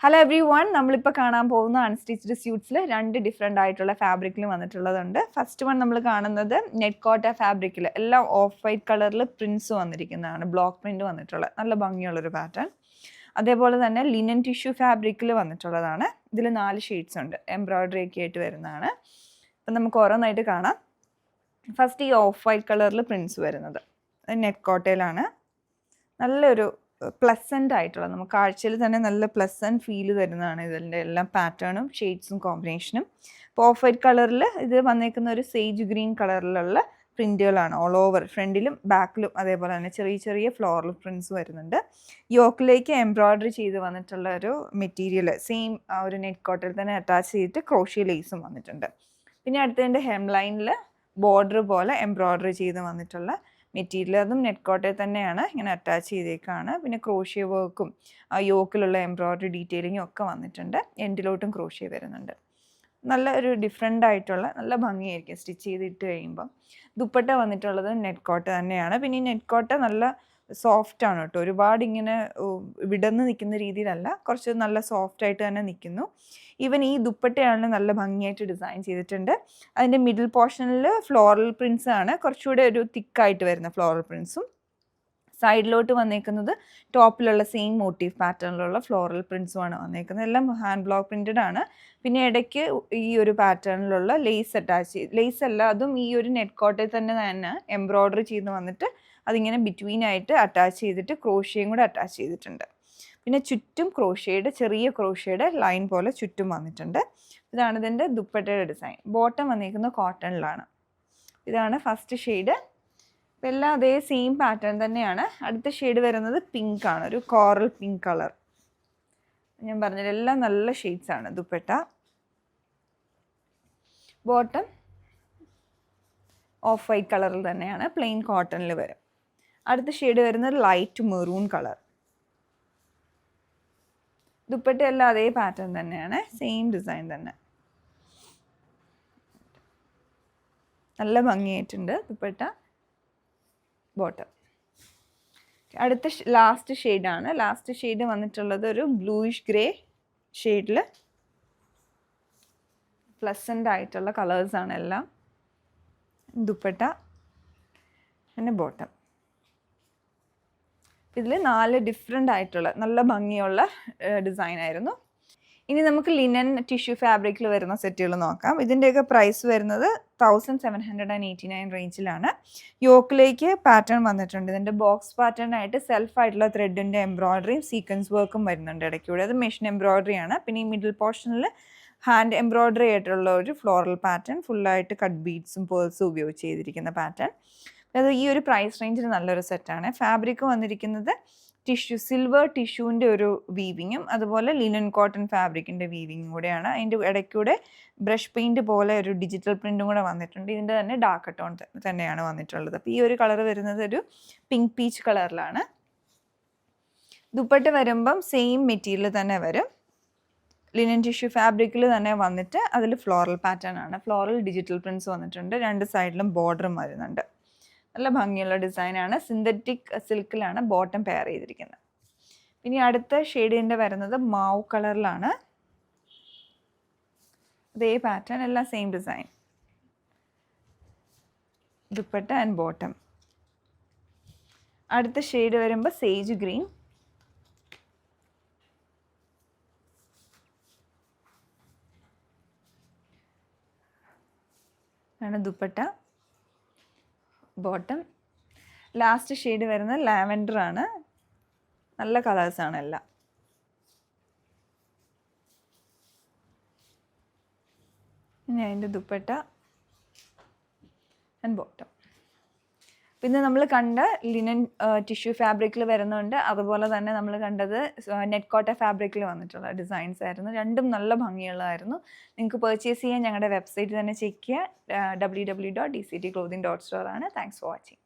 Hello every one, നമ്മളിപ്പോൾ കാണാൻ പോകുന്ന അൺസ്റ്റിച്ച്ഡ് സ്യൂട്ട്സിൽ രണ്ട് ഡിഫറെൻ്റ് ആയിട്ടുള്ള ഫാബ്രിക്കിൽ വന്നിട്ടുള്ളതുണ്ട്. ഫസ്റ്റ് വൺ നമ്മൾ കാണുന്നത് നെറ്റ് കോട്ട ഫാബ്രിക്കിൽ എല്ലാം ഓഫ് വൈറ്റ് കളറിൽ പ്രിൻസ് വന്നിരിക്കുന്നതാണ്, ബ്ലോക്ക് പ്രിൻറ്റ് വന്നിട്ടുള്ള നല്ല ഭംഗിയുള്ളൊരു പാറ്റേൺ. അതേപോലെ തന്നെ ലിനൻ ടിഷ്യൂ ഫാബ്രിക്കിൽ വന്നിട്ടുള്ളതാണ്. ഇതിൽ 4 ഷെയ്ഡ്സ് ഉണ്ട്, എംബ്രോയ്ഡറി ഒക്കെ ആയിട്ട് വരുന്നതാണ്. അപ്പം നമുക്ക് ഓരോന്നായിട്ട് കാണാം. ഫസ്റ്റ് ഈ ഓഫ് വൈറ്റ് കളറിൽ പ്രിൻസ് വരുന്നത് നെറ്റ് കോട്ടയിലാണ്. നല്ലൊരു പ്ലസൻ്റ് ആയിട്ടുള്ള, നമുക്ക് കാഴ്ചയിൽ തന്നെ നല്ല പ്ലസൻറ്റ് ഫീല് തരുന്നതാണ് ഇതിൻ്റെ എല്ലാം പാറ്റേണും ഷെയ്ഡ്സും കോമ്പിനേഷനും. അപ്പോൾ ഓഫ് വൈറ്റ് കളറിൽ ഇത് വന്നേക്കുന്ന ഒരു സേജ് ഗ്രീൻ കളറിലുള്ള പ്രിൻറ്റുകളാണ് ഓൾ ഓവർ, ഫ്രണ്ടിലും ബാക്കിലും അതേപോലെ തന്നെ ചെറിയ ചെറിയ ഫ്ലോറൽ പ്രിൻറ്റ്സ് വരുന്നുണ്ട്. യോക്കിലേക്ക് എംബ്രോയ്ഡറി ചെയ്ത് വന്നിട്ടുള്ള ഒരു മെറ്റീരിയൽ സെയിം ആ ഒരു നെറ്റ് കോട്ടയിൽ തന്നെ അറ്റാച്ച് ചെയ്തിട്ട് ക്രോഷ്യ ലേസും വന്നിട്ടുണ്ട്. പിന്നെ അടുത്തതിൻ്റെ ഹെം ലൈനിൽ ബോർഡർ പോലെ എംബ്രോയ്ഡറി ചെയ്ത് വന്നിട്ടുള്ള മെറ്റീരിയൽ, അതും നെറ്റ് കോട്ടയിൽ തന്നെയാണ് ഇങ്ങനെ അറ്റാച്ച് ചെയ്തേക്കാണ്. പിന്നെ ക്രോഷ്യ വർക്കും ആ യോക്കിലുള്ള എംബ്രോയ്ഡറി ഡീറ്റെയിലിങ്ങും ഒക്കെ വന്നിട്ടുണ്ട്. എൻഡിലോട്ടും ക്രോഷ്യ വരുന്നുണ്ട്. നല്ല ഒരു ഡിഫറെൻ്റ് ആയിട്ടുള്ള നല്ല ഭംഗിയായിരിക്കും സ്റ്റിച്ച് ചെയ്തിട്ട് കഴിയുമ്പം. ദുപ്പട്ട വന്നിട്ടുള്ളത് നെറ്റ് കോട്ട തന്നെയാണ്. പിന്നെ ഈ നെറ്റ് കോട്ട നല്ല സോഫ്റ്റ് ആണ് കേട്ടോ, ഒരുപാട് ഇങ്ങനെ വിടർന്ന് നിൽക്കുന്ന രീതിയിലല്ല, കുറച്ച് നല്ല സോഫ്റ്റ് ആയിട്ട് തന്നെ നിൽക്കുന്നു. ഈവൻ ഈ ദുപ്പട്ടയാണ് നല്ല ഭംഗിയായിട്ട് ഡിസൈൻ ചെയ്തിട്ടുണ്ട്. അതിൻ്റെ മിഡിൽ പോർഷനിൽ ഫ്ലോറൽ പ്രിൻറ്റ്സ് ആണ്, കുറച്ചുകൂടെ ഒരു തിക്കായിട്ട് വരുന്ന ഫ്ലോറൽ പ്രിൻറ്റ്സും. സൈഡിലോട്ട് വന്നേക്കുന്നത് ടോപ്പിലുള്ള സെയിം മോട്ടീവ് പാറ്റേണിലുള്ള ഫ്ലോറൽ പ്രിൻറ്റ്സുമാണ് വന്നേക്കുന്നത്. എല്ലാം ഹാൻഡ് ബ്ലോക്ക് പ്രിൻറ്റഡ് ആണ്. പിന്നെ ഇടയ്ക്ക് ഈ ഒരു പാറ്റേണിലുള്ള ലേസ് അറ്റാച്ച് ചെയ്ത്, ലേസ് അല്ല, അതും ഈ ഒരു നെറ്റ് കോട്ടയിൽ തന്നെ എംബ്രോയ്ഡറി ചെയ്ത് വന്നിട്ട് അതിങ്ങനെ ബിറ്റ്വീൻ ആയിട്ട് അറ്റാച്ച് ചെയ്തിട്ട് ക്രോഷ്യയും കൂടെ അറ്റാച്ച് ചെയ്തിട്ടുണ്ട്. പിന്നെ ചുറ്റും ചെറിയ ക്രോഷ്യയുടെ ലൈൻ പോലെ ചുറ്റും വന്നിട്ടുണ്ട്. ഇതാണ് ഇതിൻ്റെ ദുപ്പട്ടയുടെ ഡിസൈൻ. ബോട്ടം വന്നിരിക്കുന്നത് കോട്ടണിലാണ്. ഇതാണ് ഫസ്റ്റ് ഷെയ്ഡ്. എല്ലാം അതേ സെയിം പാറ്റേൺ തന്നെയാണ്. അടുത്ത ഷെയ്ഡ് വരുന്നത് പിങ്ക് ആണ്, ഒരു കോറൽ പിങ്ക് കളർ. ഞാൻ പറഞ്ഞത് എല്ലാം നല്ല ഷെയ്ഡ്സ് ആണ്. ദുപ്പട്ട ബോട്ടം ഓഫ് വൈറ്റ് കളറിൽ തന്നെയാണ്, പ്ലെയിൻ കോട്ടണിൽ വരും. അടുത്ത ഷെയ്ഡ് വരുന്നത് ലൈറ്റ് മെറൂൺ കളർ. ദുപ്പട്ട എല്ലാം അതേ പാറ്റേൺ തന്നെയാണ്, സെയിം ഡിസൈൻ തന്നെ. നല്ല ഭംഗിയായിട്ടുണ്ട് ദുപ്പട്ട, ബോട്ടം. അടുത്ത ലാസ്റ്റ് ഷെയ്ഡാണ്. ലാസ്റ്റ് ഷെയ്ഡ് വന്നിട്ടുള്ളത് ഒരു ബ്ലൂയിഷ് ഗ്രേ ഷെയ്ഡിൽ പ്ലസൻ്റ് ആയിട്ടുള്ള കളേഴ്സാണ് എല്ലാം. ദുപ്പട്ട പിന്നെ ബോട്ടം. ഇതിൽ 4 ഡിഫറെൻ്റ് ആയിട്ടുള്ള നല്ല ഭംഗിയുള്ള ഡിസൈൻ ആയിരുന്നു. ഇനി നമുക്ക് ലിനൻ ടിഷ്യൂ ഫാബ്രിക്കിൽ വരുന്ന സെറ്റുകൾ നോക്കാം. ഇതിൻ്റെയൊക്കെ പ്രൈസ് വരുന്നത് 1789 റേഞ്ചിലാണ്. യോക്കിലേക്ക് പാറ്റേൺ വന്നിട്ടുണ്ട്. ഇതിൻ്റെ ബോക്സ് പാറ്റേൺ ആയിട്ട് സെൽഫായിട്ടുള്ള ത്രെഡിൻ്റെ എംബ്രോയ്ഡറിയും സീക്വൻസ് വർക്കും വരുന്നുണ്ട് ഇടയ്ക്കൂടെ. അത് മെഷീൻ എംബ്രോയ്ഡറി ആണ്. പിന്നെ ഈ മിഡിൽ പോർഷനിൽ ഹാൻഡ് എംബ്രോയ്ഡറി ആയിട്ടുള്ള ഒരു ഫ്ലോറൽ പാറ്റേൺ, ഫുള്ളായിട്ട് കട്ട് ബീഡ്സും പേൾസും ഉപയോഗിച്ച് ചെയ്തിരിക്കുന്ന പാറ്റേൺ. അത് ഈ ഒരു പ്രൈസ് റേഞ്ചിൽ നല്ലൊരു സെറ്റാണ്. ഫാബ്രിക് വന്നിരിക്കുന്നത് സിൽവർ ടിഷ്യൂവിൻ്റെ ഒരു വീവിങ്ങും അതുപോലെ ലിനൻ കോട്ടൺ ഫാബ്രിക്കിൻ്റെ വീവിങ്ങും കൂടെയാണ്. അതിൻ്റെ ഇടയ്ക്കൂടെ ബ്രഷ് പെയിൻറ്റ് പോലെ ഒരു ഡിജിറ്റൽ പ്രിൻറ്റും കൂടെ വന്നിട്ടുണ്ട്. ഇതിൻ്റെ തന്നെ ഡാർക്ക് ടോൺ തന്നെയാണ് വന്നിട്ടുള്ളത്. അപ്പോൾ ഈ ഒരു കളർ വരുന്നത് ഒരു പിങ്ക് പീച്ച് കളറിലാണ്. ദുപ്പട്ട വരുമ്പം സെയിം മെറ്റീരിയൽ തന്നെ വരും. ലിനൻ ടിഷ്യൂ ഫാബ്രിക്കിൽ തന്നെ വന്നിട്ട് അതിൽ ഫ്ലോറൽ പാറ്റേൺ ആണ്. ഫ്ലോറൽ ഡിജിറ്റൽ പ്രിൻറ്റ്സ് വന്നിട്ടുണ്ട്. 2 സൈഡിലും ബോർഡറും വരുന്നുണ്ട്. നല്ല ഭംഗിയുള്ള ഡിസൈനാണ്. സിന്തറ്റിക് സിൽക്കിലാണ് ബോട്ടം പെയർ ചെയ്തിരിക്കുന്നത്. പിന്നെ അടുത്ത ഷെയ്ഡിൻ്റെ വരുന്നത് മാവ് കളറിലാണ്. അതേ പാറ്റേൺ, എല്ലാം same design. Dupatta and bottom. അടുത്ത ഷെയ്ഡ് വരുമ്പോൾ സേജ് ഗ്രീൻ. ആണ് ദുപ്പട്ട, ബോട്ടം. ലാസ്റ്റ് ഷെയ്ഡ് വരുന്നത് ലാവൻഡർ ആണ്. നല്ല കളേഴ്സാണ് എല്ലാം. ഇനി അതിൻ്റെ ദുപ്പട്ട ആൻഡ് ബോട്ടം. പിന്നെ നമ്മൾ കണ്ട ലിനൻ ടിഷ്യൂ ഫാബ്രിക്കിൽ വരുന്നുണ്ട്. അതുപോലെ തന്നെ നമ്മൾ കണ്ടത് നെറ്റ് കോട്ട ഫാബ്രിക്കിൽ വന്നിട്ടുള്ള ഡിസൈൻസ് ആയിരുന്നു. രണ്ടും നല്ല ഭംഗിയുള്ളതായിരുന്നു. നിങ്ങൾക്ക് പർച്ചേസ് ചെയ്യാൻ ഞങ്ങളുടെ വെബ്സൈറ്റ് തന്നെ ചെക്ക് ചെയ്യുക. www.dctclothing.store ആണ്. Thanks for watching.